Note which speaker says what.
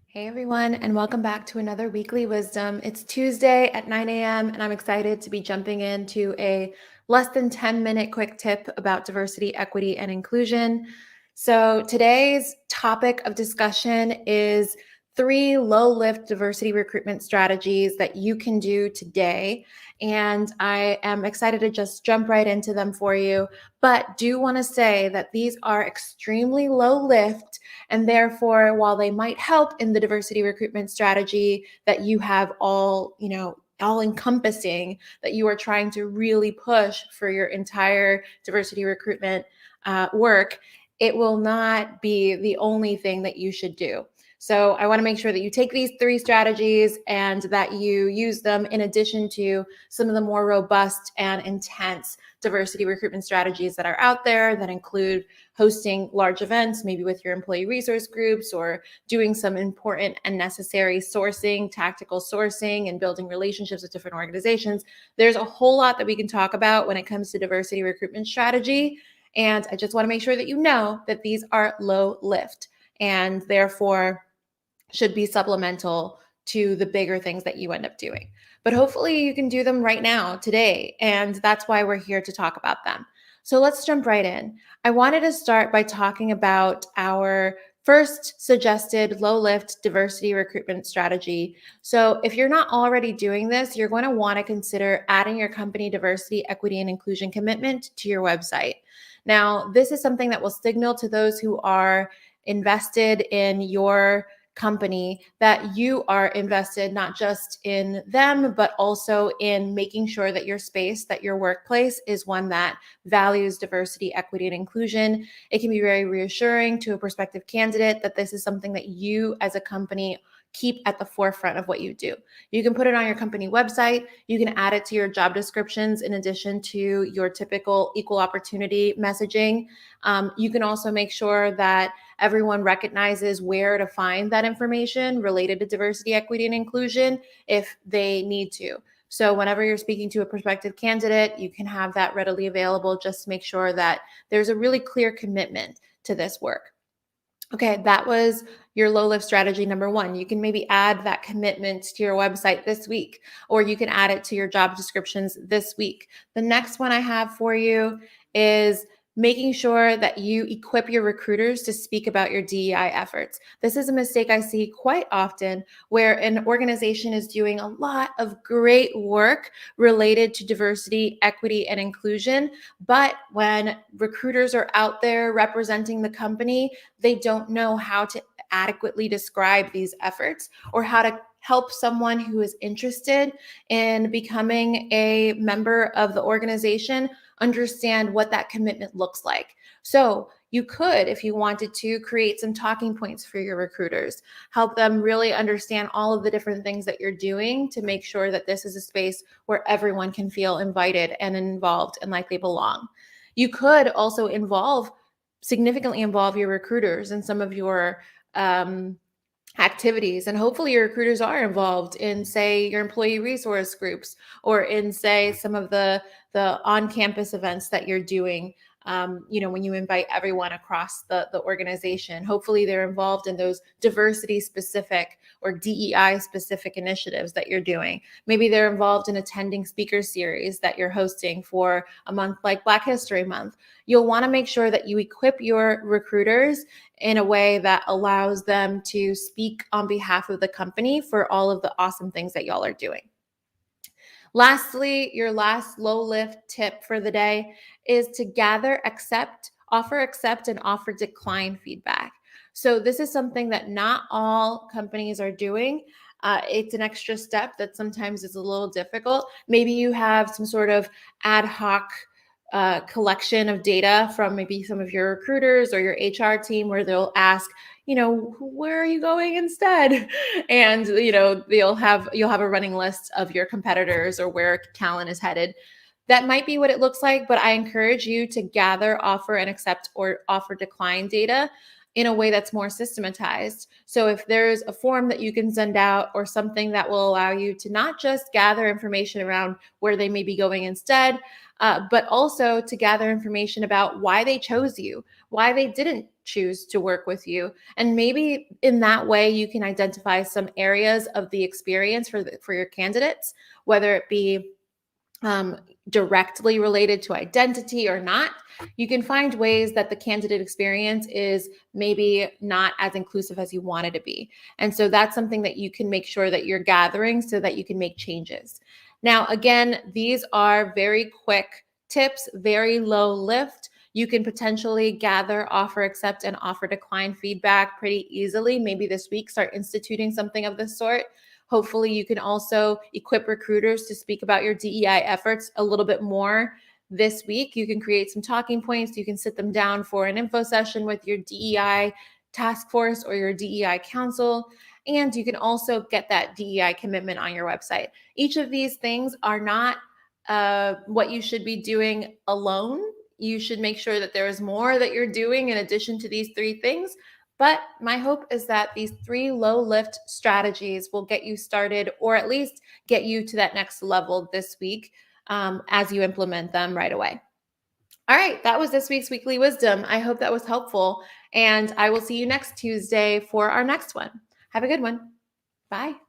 Speaker 1: Hey everyone, and welcome back to another weekly wisdom. It's Tuesday at 9 a.m., and I'm excited to be jumping into a less than 10-minute quick tip about diversity, equity, and inclusion. So, today's topic of discussion is 3 low lift diversity recruitment strategies that you can do today. And I am excited to just jump right into them for you, but do want to say that these are extremely low lift. And therefore, while they might help in the diversity recruitment strategy that you have all encompassing, that you are trying to really push for your entire diversity recruitment work, it will not be the only thing that you should do. So I want to make sure that you take these 3 strategies and that you use them in addition to some of the more robust and intense diversity recruitment strategies that are out there that include hosting large events, maybe with your employee resource groups, or doing some important and necessary sourcing, tactical sourcing, and building relationships with different organizations. There's a whole lot that we can talk about when it comes to diversity recruitment strategy. And I just want to make sure that you know that these are low lift and therefore should be supplemental to the bigger things that you end up doing. But hopefully you can do them right now, today. And that's why we're here to talk about them. So let's jump right in. I wanted to start by talking about our first suggested low lift diversity recruitment strategy. So if you're not already doing this, you're going to want to consider adding your company diversity, equity, and inclusion commitment to your website. Now, this is something that will signal to those who are invested in your company that you are invested not just in them, but also in making sure that your space, that your workplace is one that values diversity, equity, and inclusion. It can be very reassuring to a prospective candidate that this is something that you as a company keep at the forefront of what you do. You can put it on your company website. You can add it to your job descriptions in addition to your typical equal opportunity messaging. You can also make sure that everyone recognizes where to find that information related to diversity, equity, and inclusion if they need to. So whenever you're speaking to a prospective candidate, you can have that readily available just to make sure that there's a really clear commitment to this work. Okay, that was your low lift strategy number 1. You can maybe add that commitment to your website this week, or you can add it to your job descriptions this week. The next one I have for you is making sure that you equip your recruiters to speak about your DEI efforts. This is a mistake I see quite often where an organization is doing a lot of great work related to diversity, equity, and inclusion. But when recruiters are out there representing the company, they don't know how to adequately describe these efforts or how to help someone who is interested in becoming a member of the organization understand what that commitment looks like. So you could, if you wanted to, create some talking points for your recruiters, help them really understand all of the different things that you're doing to make sure that this is a space where everyone can feel invited and involved and like they belong. You could also significantly involve your recruiters in some of your activities. And hopefully your recruiters are involved in, say, your employee resource groups or in, say, some of the on-campus events that you're doing. When you invite everyone across the organization, hopefully they're involved in those diversity specific or DEI specific initiatives that you're doing. Maybe they're involved in attending speaker series that you're hosting for a month like Black History Month. You'll want to make sure that you equip your recruiters in a way that allows them to speak on behalf of the company for all of the awesome things that y'all are doing. Lastly, your last low lift tip for the day is to gather, offer accept, and offer decline feedback. So this is something that not all companies are doing. It's an extra step that sometimes is a little difficult. Maybe you have some sort of ad hoc collection of data from maybe some of your recruiters or your HR team where they'll ask, where are you going instead? And, you'll have a running list of your competitors or where talent is headed. That might be what it looks like, but I encourage you to gather, offer, and accept or offer decline data in a way that's more systematized. So if there's a form that you can send out or something that will allow you to not just gather information around where they may be going instead, but also to gather information about why they chose you, why they didn't choose to work with you. And maybe in that way, you can identify some areas of the experience for your candidates, whether it be directly related to identity or not. You can find ways that the candidate experience is maybe not as inclusive as you want it to be. And so that's something that you can make sure that you're gathering so that you can make changes. Now, again, these are very quick tips, very low lift. You can potentially gather offer accept and offer decline feedback pretty easily. Maybe this week start instituting something of this sort. Hopefully, you can also equip recruiters to speak about your DEI efforts a little bit more this week. You can create some talking points. You can sit them down for an info session with your DEI task force or your DEI council. And you can also get that DEI commitment on your website. Each of these things are not what you should be doing alone. You should make sure that there is more that you're doing in addition to these three things. But my hope is that these 3 low lift strategies will get you started, or at least get you to that next level this week as you implement them right away. All right, that was this week's weekly wisdom. I hope that was helpful. And I will see you next Tuesday for our next one. Have a good one. Bye.